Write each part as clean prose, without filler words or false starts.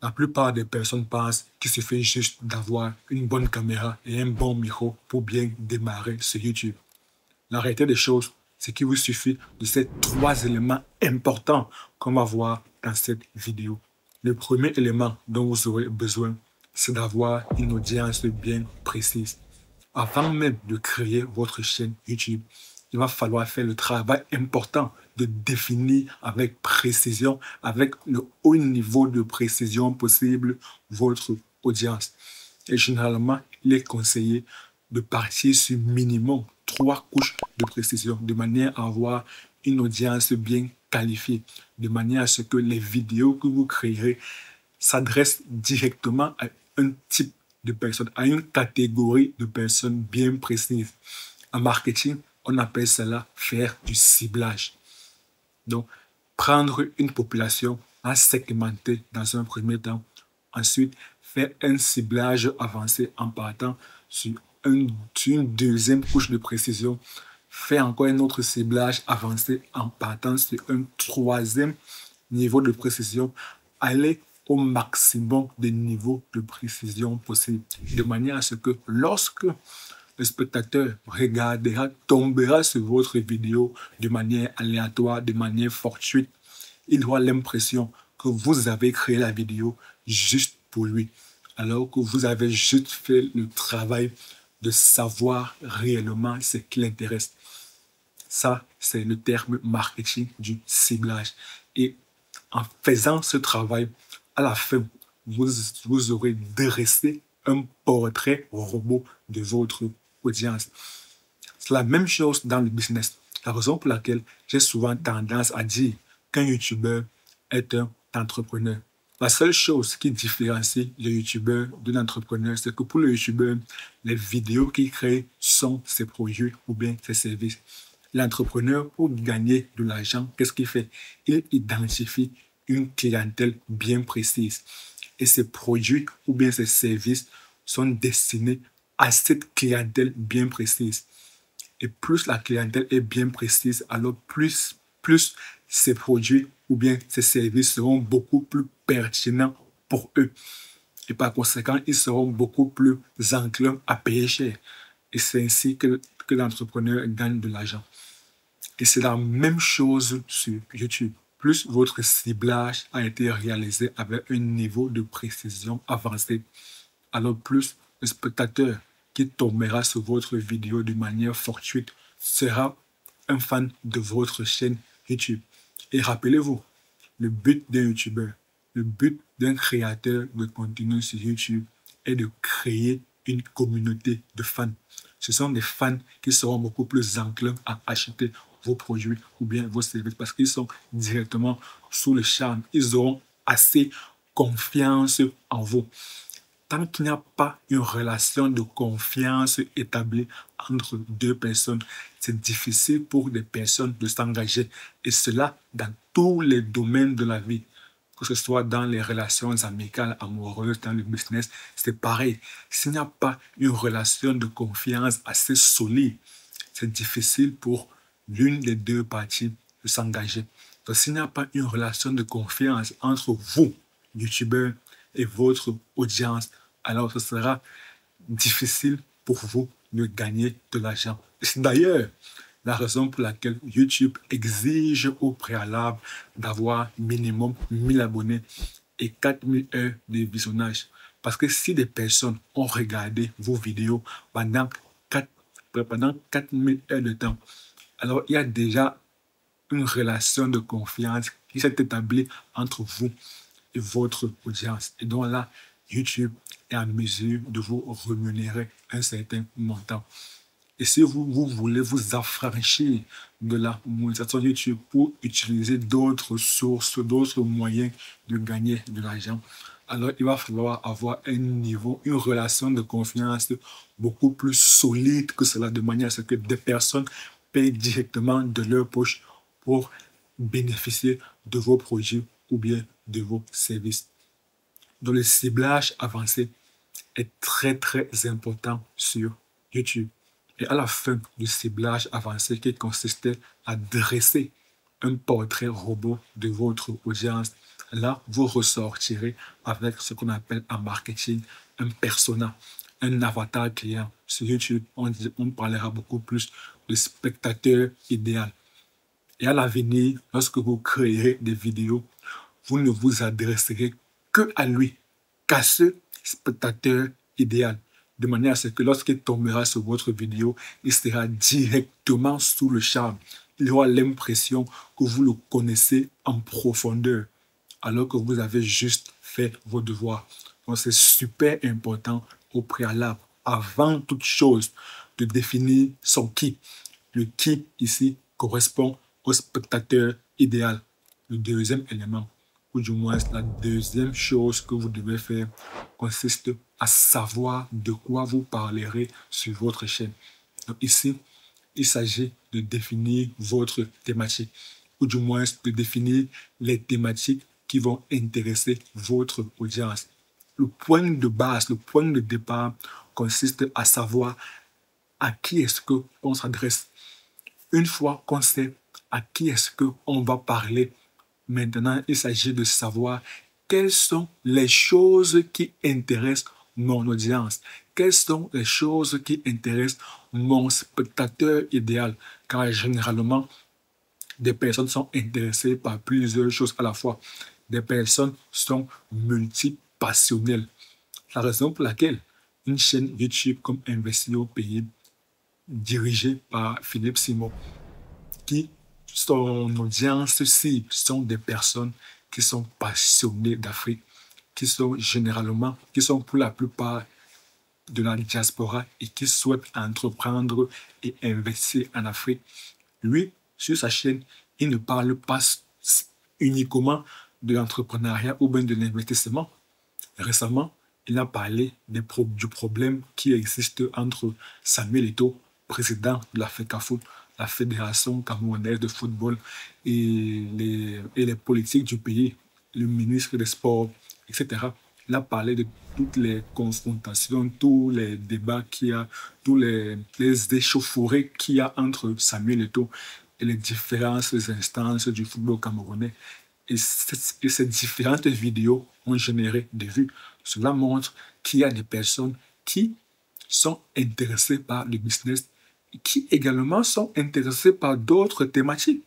La plupart des personnes pensent qu'il suffit juste d'avoir une bonne caméra et un bon micro pour bien démarrer sur YouTube. La réalité des choses, c'est qu'il vous suffit de ces trois éléments importants qu'on va voir dans cette vidéo. Le premier élément dont vous aurez besoin, c'est d'avoir une audience bien précise. Avant même de créer votre chaîne YouTube, il va falloir faire le travail important de définir avec précision, avec le haut niveau de précision possible, votre audience. Et généralement, il est conseillé de partir sur minimum 3 couches de précision, de manière à avoir une audience bien qualifiée, de manière à ce que les vidéos que vous créerez s'adressent directement à un type de personnes, à une catégorie de personnes bien précises. En marketing, on appelle cela faire du ciblage. Donc, prendre une population à segmenter dans un premier temps. Ensuite, faire un ciblage avancé en partant sur une deuxième couche de précision. Faire encore un autre ciblage avancé en partant sur un troisième niveau de précision. Aller au maximum de niveaux de précision possible, de manière à ce que lorsque le spectateur regardera, tombera sur votre vidéo de manière aléatoire, de manière fortuite, il aura l'impression que vous avez créé la vidéo juste pour lui, alors que vous avez juste fait le travail de savoir réellement ce qui l'intéresse. Ça, c'est le terme marketing du ciblage. Et en faisant ce travail, à la fin, vous aurez dressé un portrait robot de votre audience. C'est la même chose dans le business. La raison pour laquelle j'ai souvent tendance à dire qu'un YouTuber est un entrepreneur. La seule chose qui différencie le YouTuber d'un entrepreneur, c'est que pour le YouTuber, les vidéos qu'il crée sont ses produits ou bien ses services. L'entrepreneur, pour gagner de l'argent, qu'est-ce qu'il fait? Il identifie une clientèle bien précise. Et ses produits ou bien ses services sont destinés à cette clientèle bien précise. Et plus la clientèle est bien précise, alors plus ces produits ou bien ces services seront beaucoup plus pertinents pour eux. Et par conséquent, ils seront beaucoup plus enclins à payer cher. Et c'est ainsi que l'entrepreneur gagne de l'argent. Et c'est la même chose sur YouTube. Plus votre ciblage a été réalisé avec un niveau de précision avancé, alors plus le spectateur qui tombera sur votre vidéo de manière fortuite sera un fan de votre chaîne YouTube. Et rappelez-vous, le but d'un YouTuber, le but d'un créateur de contenu sur YouTube est de créer une communauté de fans. Ce sont des fans qui seront beaucoup plus enclins à acheter vos produits ou bien vos services parce qu'ils sont directement sous le charme. Ils auront assez confiance en vous. Tant qu'il n'y a pas une relation de confiance établie entre deux personnes, c'est difficile pour des personnes de s'engager. Et cela dans tous les domaines de la vie. Que ce soit dans les relations amicales, amoureuses, dans le business, c'est pareil. S'il n'y a pas une relation de confiance assez solide, c'est difficile pour l'une des deux parties de s'engager. Donc, s'il n'y a pas une relation de confiance entre vous, YouTubeur, et votre audience, alors ce sera difficile pour vous de gagner de l'argent. C'est d'ailleurs la raison pour laquelle YouTube exige au préalable d'avoir minimum 1000 abonnés et 4000 heures de visionnage. Parce que si des personnes ont regardé vos vidéos pendant 4000 heures de temps, alors il y a déjà une relation de confiance qui s'est établie entre vous et votre audience. Et donc là, YouTube est en mesure de vous rémunérer un certain montant. Et si vous voulez vous affranchir de la monétisation YouTube pour utiliser d'autres sources, d'autres moyens de gagner de l'argent, alors il va falloir avoir un niveau, une relation de confiance beaucoup plus solide que cela, de manière à ce que des personnes payent directement de leur poche pour bénéficier de vos produits ou bien de vos services. Donc le ciblage avancé est très important sur YouTube. Et à la fin du ciblage avancé qui consistait à dresser un portrait robot de votre audience, Là, vous ressortirez avec ce qu'on appelle en marketing un persona, un avatar client. Sur YouTube, on parlera beaucoup plus de spectateur idéal. Et à l'avenir, lorsque vous créerez des vidéos, vous ne vous adresserez que à lui, qu'à ce spectateur idéal. De manière à ce que lorsqu'il tombera sur votre vidéo, il sera directement sous le charme. Il aura l'impression que vous le connaissez en profondeur, alors que vous avez juste fait vos devoirs. Donc c'est super important au préalable, avant toute chose, de définir son qui. Le qui ici correspond au spectateur idéal. Le deuxième élément, ou du moins la deuxième chose que vous devez faire, consiste à savoir de quoi vous parlerez sur votre chaîne. Donc ici, il s'agit de définir votre thématique, ou du moins de définir les thématiques qui vont intéresser votre audience. Le point de base, le point de départ consiste à savoir à qui est-ce qu'on s'adresse. Une fois qu'on sait à qui est-ce qu'on va parler, maintenant, il s'agit de savoir quelles sont les choses qui intéressent mon audience. Quelles sont les choses qui intéressent mon spectateur idéal? Car généralement, des personnes sont intéressées par plusieurs choses à la fois. Des personnes sont multipassionnelles. La raison pour laquelle une chaîne YouTube comme Investir au pays, dirigée par Philippe Simon, qui son audience cible sont des personnes qui sont passionnées d'Afrique, qui sont pour la plupart de la diaspora et qui souhaitent entreprendre et investir en Afrique. Lui, sur sa chaîne, il ne parle pas uniquement de l'entrepreneuriat ou bien de l'investissement. Récemment, il a parlé du problème qui existe entre Samuel Eto'o, président de la FECAFOOT, la Fédération camerounaise de football, et les politiques du pays, le ministre des Sports, etc. Il a parlé de toutes les confrontations, tous les débats qu'il y a, tous les échauffourées qu'il y a entre Samuel Eto'o et les différentes instances du football camerounais. Et ces différentes vidéos ont généré des vues. Cela montre qu'il y a des personnes qui sont intéressées par le business et qui également sont intéressées par d'autres thématiques.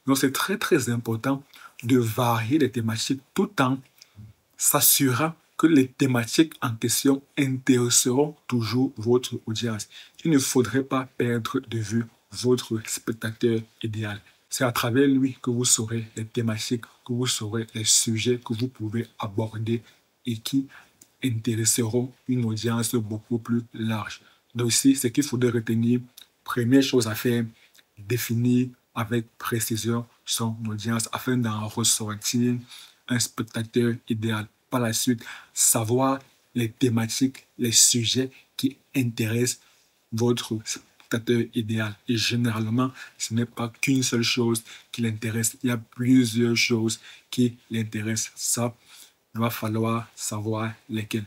Donc c'est très très important de varier les thématiques tout en s'assurant que les thématiques en question intéresseront toujours votre audience. Il ne faudrait pas perdre de vue votre spectateur idéal. C'est à travers lui que vous saurez les thématiques, que vous saurez les sujets que vous pouvez aborder et qui intéresseront une audience beaucoup plus large. Donc ici, ce qu'il faudrait retenir, première chose à faire, définir avec précision son audience afin d'en ressortir un spectateur idéal. Par la suite, savoir les thématiques, les sujets qui intéressent votre spectateur idéal. Et généralement, ce n'est pas qu'une seule chose qui l'intéresse. Il y a plusieurs choses qui l'intéressent. Ça, il va falloir savoir lesquelles.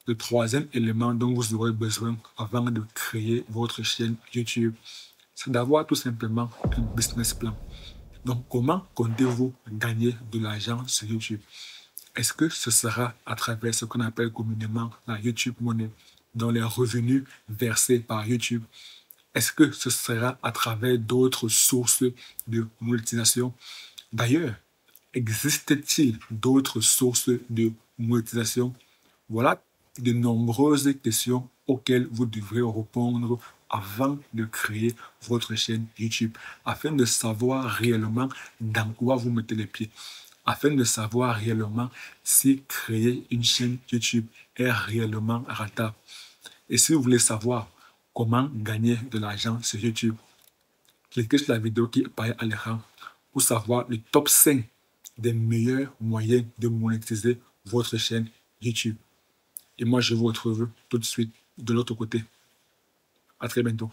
Le troisième élément dont vous aurez besoin avant de créer votre chaîne YouTube, c'est d'avoir tout simplement un business plan. Donc, comment comptez-vous gagner de l'argent sur YouTube? Est-ce que ce sera à travers ce qu'on appelle communément la YouTube Money, dont les revenus versés par YouTube? Est-ce que ce sera à travers d'autres sources de monétisation? D'ailleurs, existe-t-il d'autres sources de monétisation? Voilà de nombreuses questions auxquelles vous devrez répondre avant de créer votre chaîne YouTube, afin de savoir réellement dans quoi vous mettez les pieds, afin de savoir réellement si créer une chaîne YouTube est réellement rentable. Et si vous voulez savoir comment gagner de l'argent sur YouTube, cliquez sur la vidéo qui apparaît à l'écran pour savoir le top 5 des meilleurs moyens de monétiser votre chaîne YouTube. Et moi, je vous retrouve tout de suite de l'autre côté. À très bientôt.